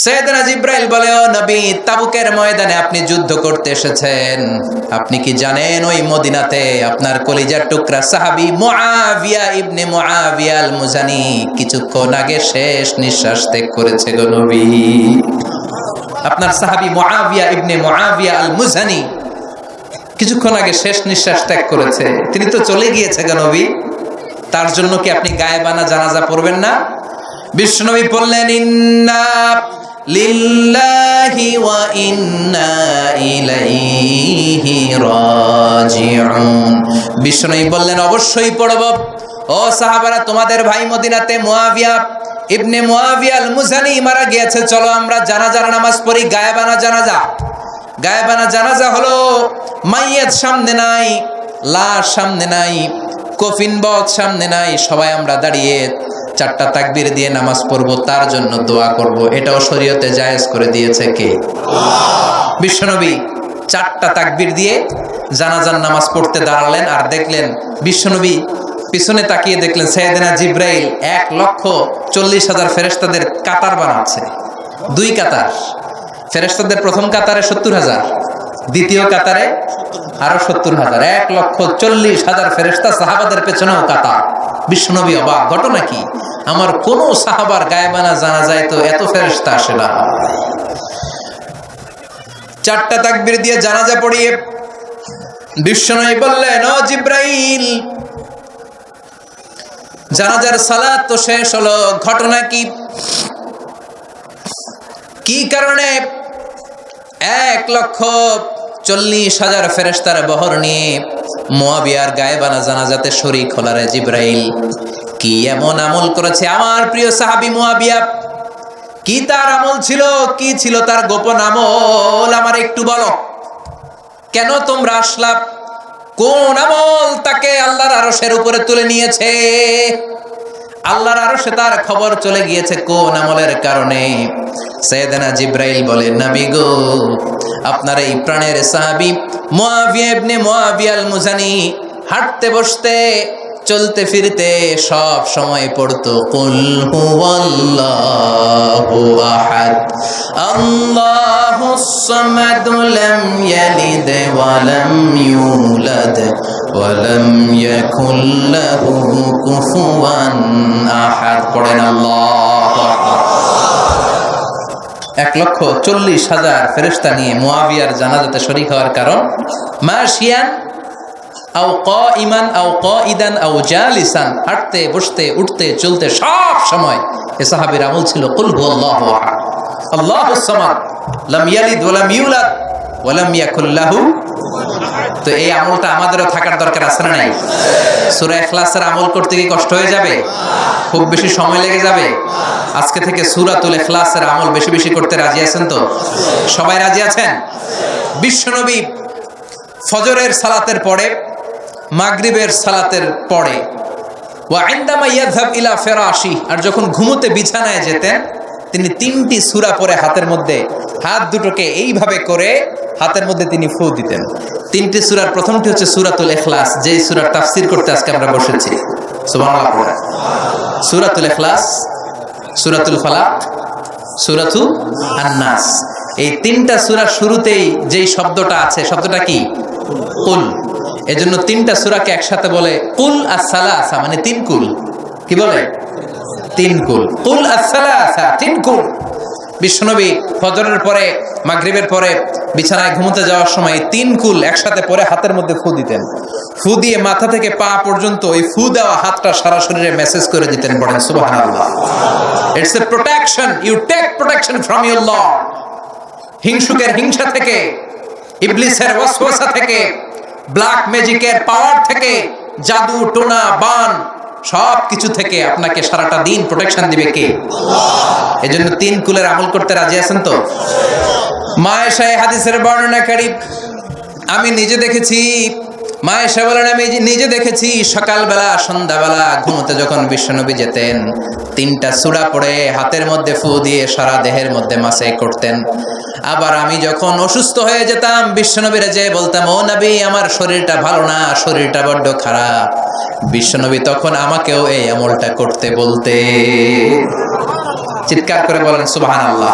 সাইয়েদনা জিবরাইল বলে, ও নবী, তাবুকের ময়দানে আপনি যুদ্ধ করতে এসেছেন, আপনি কি জানেন ওই মদিনাতে আপনার কলিজার টুকরা সাহাবী মুআবিয়া ইবনে মুআবিয়া আল মুজানি কিছুক্ষণ আগে শেষ নিঃশ্বাস ত্যাগ করেছে গো নবী। আপনার সাহাবী মুআবিয়া ইবনে মুআবিয়া আল মুজানি কিছুক্ষণ আগে শেষ নিঃশ্বাস ত্যাগ করেছে, তিনি তো চলে গিয়েছে গো নবী, তার জন্য কি আপনি গায়েবানা জানাজা পড়বেন না? বিশ্বনবী বললেন, ইন্না লিল্লাহি ওয়া ইন্না ইলাইহি রাজিউন। বিশ্বনবী বললেন, অবশ্যই পড়ব। ও সাহাবারা, তোমাদের ভাই মদিনাতে মুআবিয়া ইবনে মুআবিয়া আল মুজানি মারা গিয়েছে, চলো আমরা জানাজার নামাজ পড়ি। গায়েবানা জানাজা। গায়েবানা জানাজা হলো মাইয়াত সামনে নাই, লাশ সামনে নাই, কফিন বক্স সামনে নাই, সবাই আমরা দাঁড়িয়ে 4টা তাকবীর দিয়ে নামাজ পড়বো, তার জন্য দোয়া করব। এটাও শরীয়তে জায়েজ করে দিয়েছে কে? বিশ্বনবী 4টা তাকবীর দিয়ে জানাজার নামাজ পড়তে দাঁড়ালেন, আর দেখলেন বিশ্বনবী পিছনে তাকিয়ে দেখলেন সাইয়েদনা জিবরাইল 1,40,000 ফেরেশতাদের কাতার বানাচ্ছে। 2 কাতার ফেরেশতাদের, প্রথম কাতারে 70,000, দ্বিতীয় কাতারে আরো 70,000, 1,40,000 ফেরেশতা সাহাবাদের পেছনেও কাতার। বিশ্বনবী অবাক, ঘটনা কি? আমার কোন সাহাবার গায়েবানা জানা যায় তো এত ফেরেশতা আসে না। 4টা তাকবীর দিয়ে জানাজা পড়িয়ে বিশ্বনবী বললেন, ও জিবরাইল, জানাজার সালাত তো শেষ হলো, ঘটনা কি? কি কারণে 1,40,000 ফেরেশতার বহর নিয়ে মুআবিয়ার গায়েবানা জানাজাতে শরীক হলারে জিবরাইল? কি এমন আমল করেছে আমার প্রিয় সাহাবী মুআবিয়া? কি তার আমল ছিল? কি ছিল তার গোপন আমল? আমার একটু বলো। কেন তোমরা আসলা? কোন আমল তাকে আল্লাহর আরশের উপরে তুলে নিয়েছে? আল্লাহর আরশে তার খবর চলে গিয়েছে কোন আমলের কারণে? সাইয়েদনা জিবরাইল বলেন, নবী গো, আপনার এই প্রাণের সাহাবী মুআবিয়া ইবনে মুআবিয়া আল মুজানি হাঁটতে বসতে চলতে ফিরতে সব সময় পড়তো কুল হুয়াল্লাহু আহাদ আল্লাহুস সামাদ লাম ইয়ালিদ ওয়া লাম ইউলাদ ওয়া লাম ইয়াকুল লাহু কুফুয়ান আহাদ। পড়েন আল্লাহু আকবার। 1,40,000 ফেরেশতা নিয়ে মুআবিয়ার জানাজাতে শরীক হওয়ার কারণ, মাশিয়ান আও কাইমান আও কাইদান আও জালিসান, হাঁটতে বসতে উঠতে চলতে সব সময় এ সাহাবীর আমল ছিল কুল হুয়াল্লাহু আহাদ আল্লাহুস সামাদ লাম ইয়ালিদ ওয়া লাম ইউলাদ ওয়া লাম ইয়াকুল লাহু। তো এই আমলটা আমাদেরও থাকার দরকার আছে না নাই? সূরা ইখলাসের আমল করতে কি কষ্ট হয়ে যাবে? খুব বেশি সময় লেগে যাবে? আজকে থেকে সূরাতুল ইখলাসের আমল বেশি বেশি করতে রাজি আছেন তো? সবাই রাজি আছেন? বিশ্বনবী ফজরের সালাতের পরে, মাগরিবের সালাতের পরে, ওয়া ইনদামা ইয়াযহাব ইলা ফিরাশি, আর যখন ঘুমোতে বিছানায় যেতেন তিনি 3টি সূরা পরে হাতের মধ্যে হাত দুটোকে এইভাবে করে হাতের মধ্যে তিনি ফু দিতেন। 3টি সূরার প্রথমটি হচ্ছে সূরাতুল ইখলাস, যেই সূরার তাফসীর করতে আজকে আমরা বসেছি। সুবহানাল্লাহ। সূরাতুল ইখলাস, সূরাতুল ফালাক, সূরাতুল আন-নাস, এই 3টা সূরার শুরুতেই যেই শব্দটা আছে, শব্দটা কি? কুল। এজন্য 3টা সূরাকে একসাথে বলে কুল আস-সালাসা, মানে 3 কুল। কি বলে? 3 কুল। কুল আস-সালাসা, 3 কুল। বিশ্বনবী ফজরের পরে, মাগরিবের পরে বিছানায় ঘুমোতে যাওয়ার সময় 3 কুল একসাথে পরে হাতের মধ্যে ফু দিতেন। ফু দিয়ে মাথা থেকে পা পর্যন্ত ওই ফু দেওয়া হাতটা সারা শরীরে মেসেজ করে দিতেন। পড়েন সুবহানাল্লাহ। It's a protection, you take protection from your Lord. হিংসুকের হিংসা থেকে, ইবলিসের ওয়াসওয়াসা থেকে, ব্ল্যাক ম্যাজিকের পাওয়ার থেকে, জাদু টোনা বান সব কিছু থেকে আপনাকে সারাটা দিন প্রোটেকশন দিবে কে? আল্লাহ। এজন্য 3 কুলের আমল করতে রাজি আছেন তো? মা আয়েশা এই হাদিসের বর্ণনাকারী, আমি নিজে দেখেছি, মা আয়েশা বলেন, আমি নিজে দেখেছি সকালবেলা সন্ধ্যাবেলা ঘুমোতে যখন বিশ্বনবী যেতেন 3টা সূরা পড়ে হাতের মধ্যে ফু দিয়ে সারা দেহের মধ্যে মাসে করতেন। আবার আমি যখন অসুস্থ হয়ে যেতাম বিশ্বনবীরে যেয়ে বলতাম, ও নবী, আমার শরীরটা ভালো না, শরীরটা বড্ড খারাপ। বিশ্বনবী তখন আমাকেও এই আমলটা করতে বলতে। চিৎকার করে বলেন সুবহানাল্লাহ।